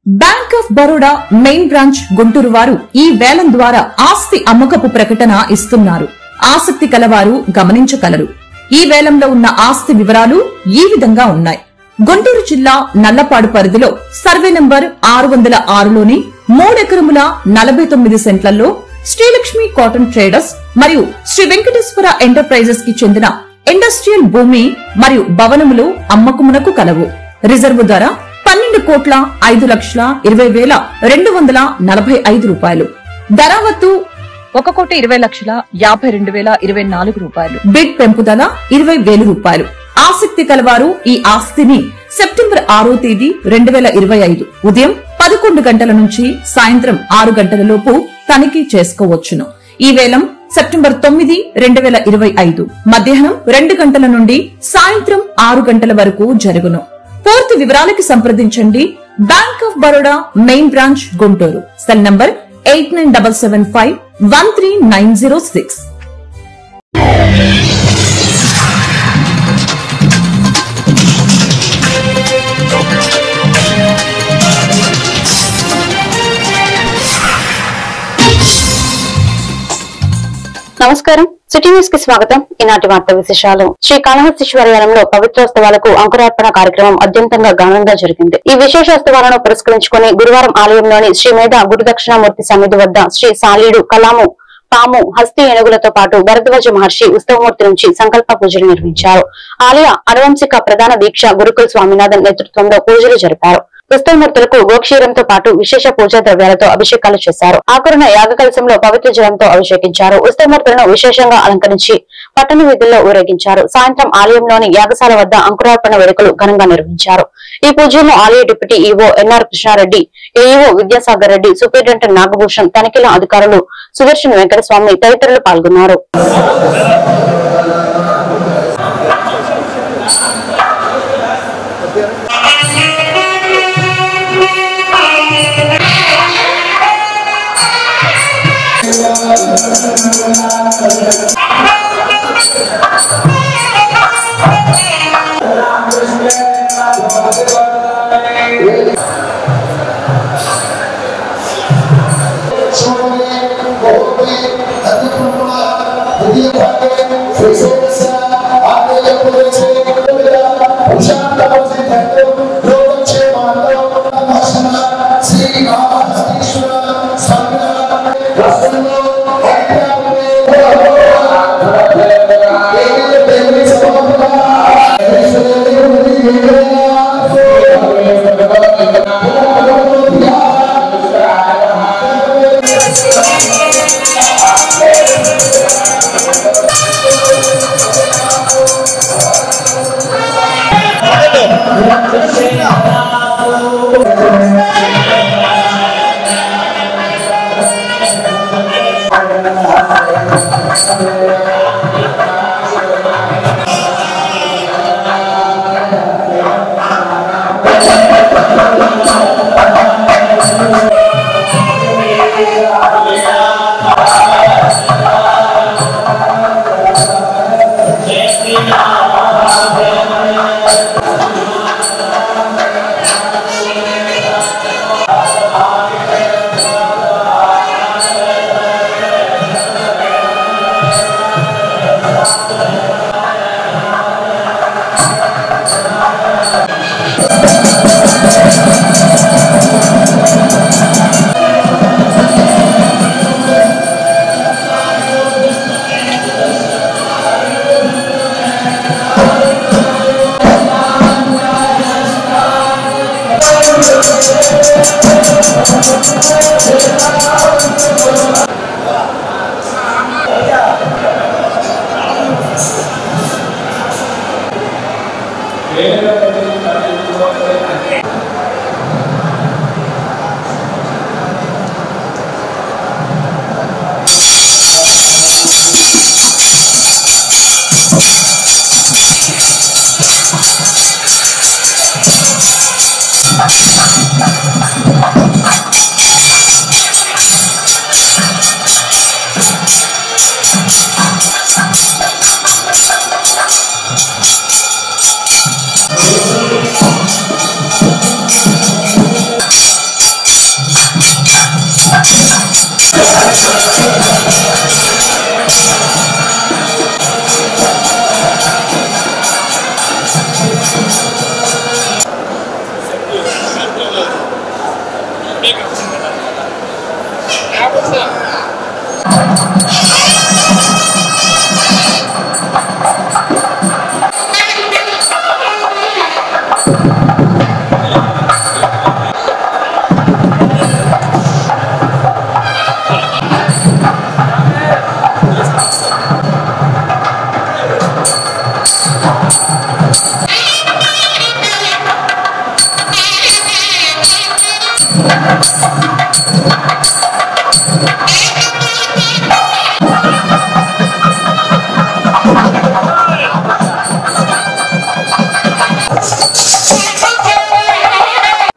Bank of Baroda main branch Guntur వారు ఈ వేలం ద్వారా ఆస్తి అమ్మకపు ప్రకటన ఇస్తున్నారు. ఆసక్తి కలవారు గమనించగలరు. ఈ వేలంలో ఉన్న ఆస్తి వివరాలు ఈ విధంగా ఉన్నాయి. గుంటూరు జిల్లా నల్లపాడు పరిధిలో సర్వే నంబర్ 606లోని 3 ఎకరముల 49 సెంట్లలో శ్రీలక్ష్మి కాటన్ ట్రేడర్స్ మరియు శ్రీ వెంకటేశ్వర ఎంటర్ప్రైజెస్ కి చెందిన ఇండస్ట్రియల్ భూమి మరియు భవనములు అమ్మకమునకు కలవు. రిజర్వు ధర 12,20,20,245 రూపాయలు. ధరావత్తు 1,20,52,024 రూపాయలు. బిడ్ పెంపుదల 20,000 రూపాయలు. ఆసక్తి కలవారు ఈ ఆస్తిని సెప్టెంబర్ 6వ తేదీ 2025 ఉదయం 11 గంటల నుంచి సాయంత్రం 6 గంటల లోపు తనిఖీ చేసుకోవచ్చును. ఈ వేలం సెప్టెంబర్ 9, 2025 మధ్యాహ్నం 2 గంటల నుండి సాయంత్రం 6 గంటల వరకు జరుగును. పూర్తి వివరాలకి సంప్రదించండి. Bank of Baroda main branch Guntur. Cell number 89751396. నమస్కారం, సిటీ న్యూస్ కి స్వాగతం. ఈనాటి వార్త విశేషాలు. శ్రీ కాళహస్తీశ్వరాలయంలో పవిత్రోత్సవాలకు అంకురార్పణ కార్యక్రమం అత్యంతంగా ఘనంగా జరిగింది. ఈ విశేషోత్సవాలను పురస్కరించుకుని గురువారం ఆలయంలోని శ్రీ మేధ గురుదక్షిణామూర్తి సన్నిధి వద్ద శ్రీ సాలీడు, కలాము, పాము, హస్తి ఏనుగులతో పాటు భరద్వాజ మహర్షి ఉత్సవమూర్తి నుంచి సంకల్ప పూజలు నిర్వహించారు. ఆలయ అనువంశిక ప్రధాన దీక్ష గురుకుల స్వామినాథన్ నేతృత్వంలో పూజలు జరిపారు. ఉత్సవమూర్తులకు గోక్షీరంతో పాటు విశేష పూజా ద్రవ్యాలతో అభిషేకాలు చేశారు. ఆకురున యాగ కలశంలో పవిత్ర జలంతో అభిషేకించారు. ఉత్సవమూర్తులను విశేషంగా అలంకరించి పట్టణ వీధుల్లో ఊరేగించారు. సాయంత్రం ఆలయంలోని యాగశాల వద్ద అంకురార్పణ వేడుకలు ఘనంగా నిర్వహించారు. ఈ పూజలను ఆలయ deputy EO NR Krishnareddy, AEO Vidyasagar Reddy, superintendent Nagabhushan, తనిఖీల అధికారులు సుదర్శన్ వెంకటస్వామి తదితరులు పాల్గొన్నారు.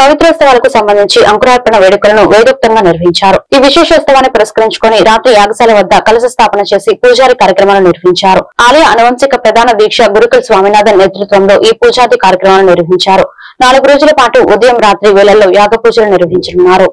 పవిత్రోత్సవాలకు సంబంధించి అంకురార్పణ వేడుకలను వేదోక్తంగా నిర్వహించారు. ఈ విశేషోత్సవాన్ని పురస్కరించుకొని రాత్రి యాగశాల వద్ద కలశ స్థాపన చేసి పూజారి కార్యక్రమాలు నిర్వహించారు. ఆలయ అనువంశిక ప్రధాన దీక్ష గురుకుల్ స్వామినాథన్ నేతృత్వంలో ఈ పూజాది కార్యక్రమాలు నిర్వహించారు. 4 రోజుల పాటు ఉదయం రాత్రి వేళల్లో యాగ పూజలు నిర్వహించనున్నారు.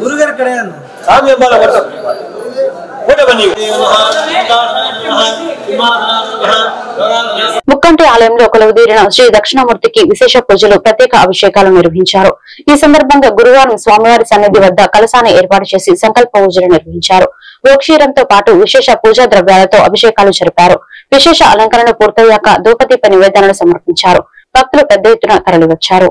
ಗುರುಗಾರ ಕಡೆ ముక్కంటి ఆలయంలో కొలువుదీరిన శ్రీ దక్షిణామూర్తికి విశేష పూజలు ప్రత్యేక అభిషేకాలు నిర్వహించారు. ఈ సందర్భంగా గురువారం స్వామివారి సన్నిధి వద్ద కలశాన్ని ఏర్పాటు చేసి సంకల్ప పూజలు నిర్వహించారు. గోక్షీరంతో పాటు విశేష పూజా ద్రవ్యాలతో అభిషేకాలు జరిపారు. విశేష అలంకరణ పూర్తయ్యాక ధూపదీప నివేదనలు సమర్పించారు. భక్తులు పెద్ద ఎత్తున తరలివచ్చారు.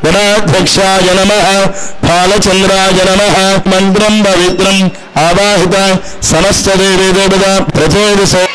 गणाध्यक्षाय नमः फालचंद्राय नमः मंत्रं पवित्रम् आवाहित समस्त देवी देवता प्रचोदय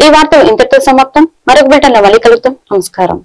ఈ వార్త ఇంతటితో సమాప్తం. మరొక బిల్టన్లో మళ్ళీ కలుద్దాం. నమస్కారం.